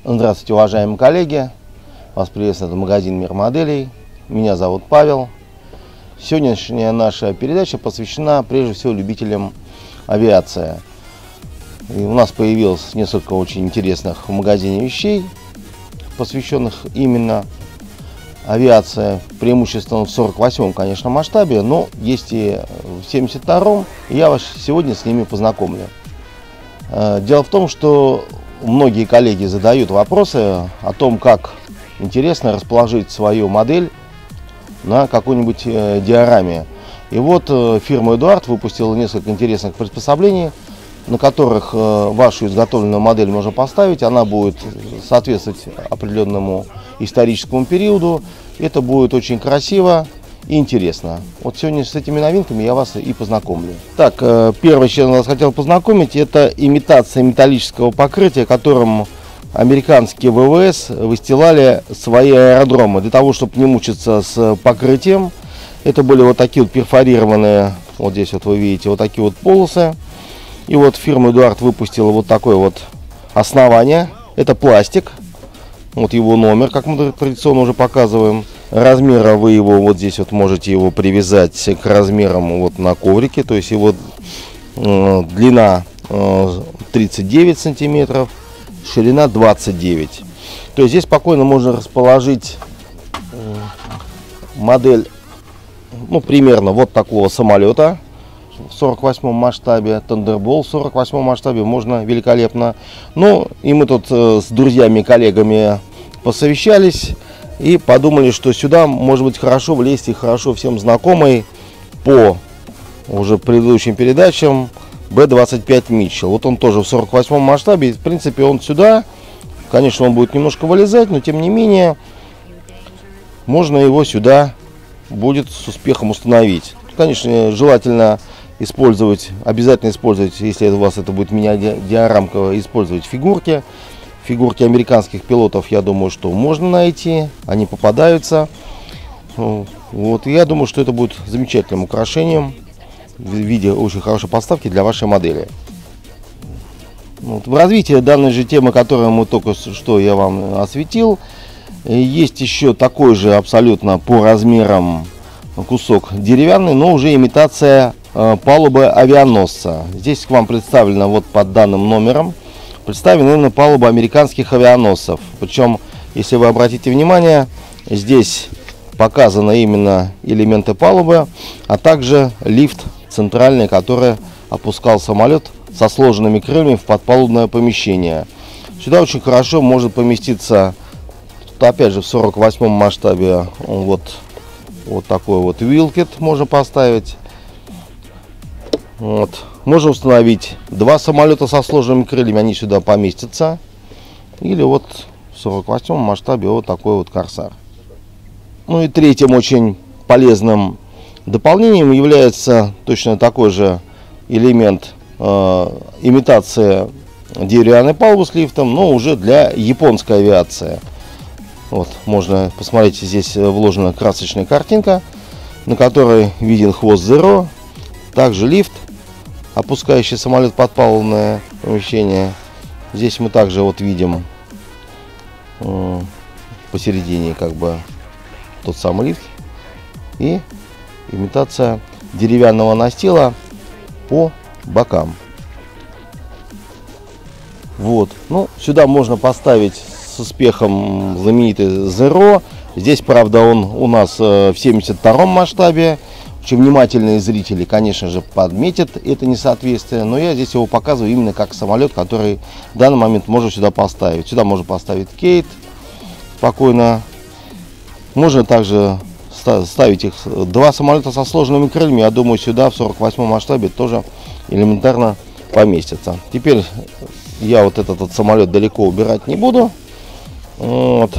Здравствуйте, уважаемые коллеги! Вас приветствует магазин «Мир моделей». Меня зовут Павел. Сегодняшняя наша передача посвящена прежде всего любителям авиации. И у нас появилось несколько очень интересных в магазине вещей, посвященных именно авиации, преимущественно в 48-м, конечно, масштабе, но есть и в 72-м. Я вас сегодня с ними познакомлю. Дело в том, что многие коллеги задают вопросы о том, как интересно расположить свою модель на какой-нибудь диораме. И вот фирма Эдуард выпустила несколько интересных приспособлений, на которых вашу изготовленную модель можно поставить. Она будет соответствовать определенному историческому периоду. Это будет очень красиво и интересно. Вот сегодня с этими новинками я вас и познакомлю. Так, первое, с чем я вас хотел познакомить, это имитация металлического покрытия, которым американские ВВС выстилали свои аэродромы. Для того, чтобы не мучиться с покрытием, это были вот такие вот перфорированные, вот здесь вот вы видите, вот такие вот полосы. И вот фирма Эдуард выпустила вот такое вот основание. Это пластик. Вот его номер, как мы традиционно уже показываем. Размера вы его вот здесь вот можете его привязать к размерам вот на коврике. То есть его длина 39 сантиметров, ширина 29. То есть здесь спокойно можно расположить модель, ну, примерно вот такого самолета в 48-м масштабе, Thunderbolt в 48-м масштабе можно великолепно. Ну, и мы тут с друзьями и коллегами посовещались и подумали, что сюда может быть хорошо влезть и хорошо всем знакомый по уже предыдущим передачам B-25 Mitchell. Вот он тоже в 48-м масштабе. В принципе, он сюда, конечно, он будет немножко вылезать, но тем не менее можно его сюда будет с успехом установить. Конечно, желательно использовать, обязательно использовать, если у вас это будет мини-диорамка, использовать фигурки. Фигурки американских пилотов, я думаю, что можно найти, они попадаются. Вот, и я думаю, что это будет замечательным украшением в виде очень хорошей подставки для вашей модели. Вот, в развитии данной же темы, которую мы только что я вам осветил, есть еще такой же абсолютно по размерам кусок деревянный, но уже имитация палубы авианосца. Здесь к вам представлена вот под данным номером представлена именно палуба американских авианосцев. Причем, если вы обратите внимание, здесь показаны именно элементы палубы, а также лифт центральный, который опускал самолет со сложенными крыльями в подпалубное помещение. Сюда очень хорошо может поместиться, тут опять же в 48-м масштабе, вот такой вот вилкет можно поставить. Вот. Можно установить два самолета со сложными крыльями, они сюда поместятся. Или вот в 48-м масштабе вот такой вот корсар. Ну и третьим очень полезным дополнением является точно такой же элемент имитация деревянной палубы с лифтом, но уже для японской авиации. Вот, можно посмотреть, здесь вложена красочная картинка, на которой виден хвост Zero, также лифт, опускающий самолет под палубное помещение. Здесь мы также вот видим посередине как бы тот самый лифт и имитация деревянного настила по бокам. Вот, ну, сюда можно поставить с успехом знаменитый Zero. Здесь, правда, он у нас в 72-м масштабе. Очень внимательные зрители, конечно же, подметят это несоответствие, но я здесь его показываю именно как самолет, который в данный момент можно сюда поставить. Сюда можно поставить Кейт спокойно. Можно также ставить их два самолета со сложными крыльями. Я думаю, сюда в 48-м масштабе тоже элементарно поместится. Теперь я вот этот вот самолет далеко убирать не буду. Вот.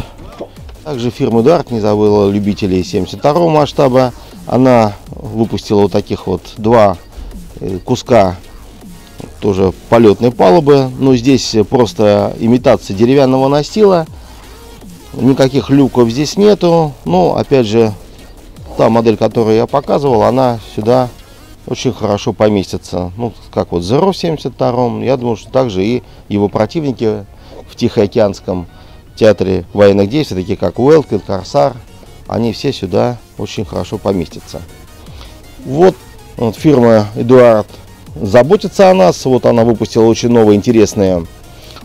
Также фирма Эдуард не забыла любителей 72-го масштаба. Она выпустила вот таких вот два куска тоже полетной палубы. Но здесь просто имитация деревянного настила. Никаких люков здесь нету. Но опять же, та модель, которую я показывал, она сюда очень хорошо поместится. Ну, как вот Zero в 72-м. Я думаю, что также и его противники в Тихоокеанском театре военных действий, такие как Уэлкин, Корсар, они все сюда очень хорошо поместятся. Вот фирма Эдуард заботится о нас. Вот она выпустила очень новые интересные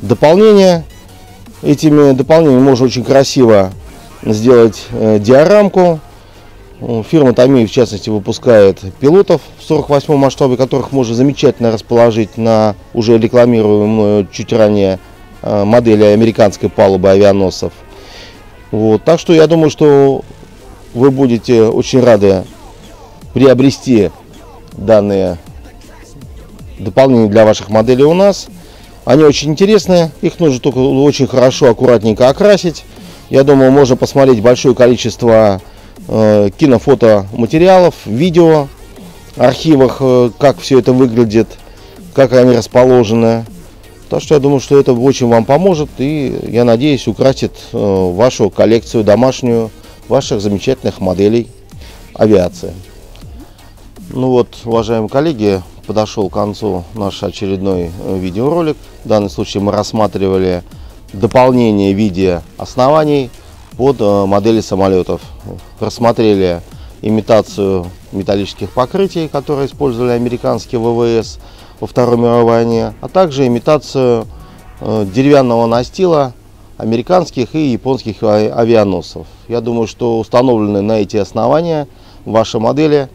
дополнения. Этими дополнениями можно очень красиво сделать диорамку. Фирма Томей, в частности, выпускает пилотов в 48-м масштабе, которых можно замечательно расположить на уже рекламируемую чуть ранее модели американской палубы авианосцев. Вот. Так что я думаю, что вы будете очень рады приобрести данные дополнения для ваших моделей у нас. Они очень интересные, их нужно только очень хорошо, аккуратненько окрасить. Я думаю, можно посмотреть большое количество кинофотоматериалов, видео, архивах, как все это выглядит, как они расположены. Так что я думаю, что это очень вам поможет и, я надеюсь, украсит вашу коллекцию домашнюю, ваших замечательных моделей авиации. Ну вот, уважаемые коллеги, подошел к концу наш очередной видеоролик. В данном случае мы рассматривали дополнение в виде оснований под модели самолетов. Рассмотрели имитацию металлических покрытий, которые использовали американские ВВС во Второй мировой войне, а также имитацию деревянного настила американских и японских авианосцев. Я думаю, что установленные на эти основания ваши модели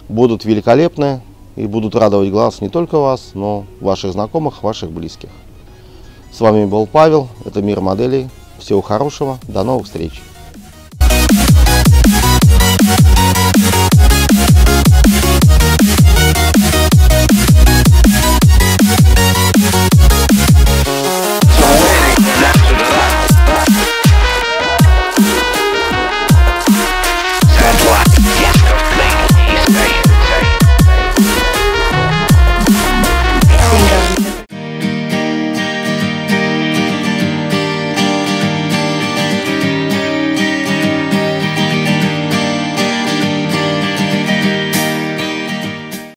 будут великолепны и будут радовать глаз не только вас, но ваших знакомых, ваших близких. С вами был Павел, это Мир моделей. Всего хорошего, до новых встреч!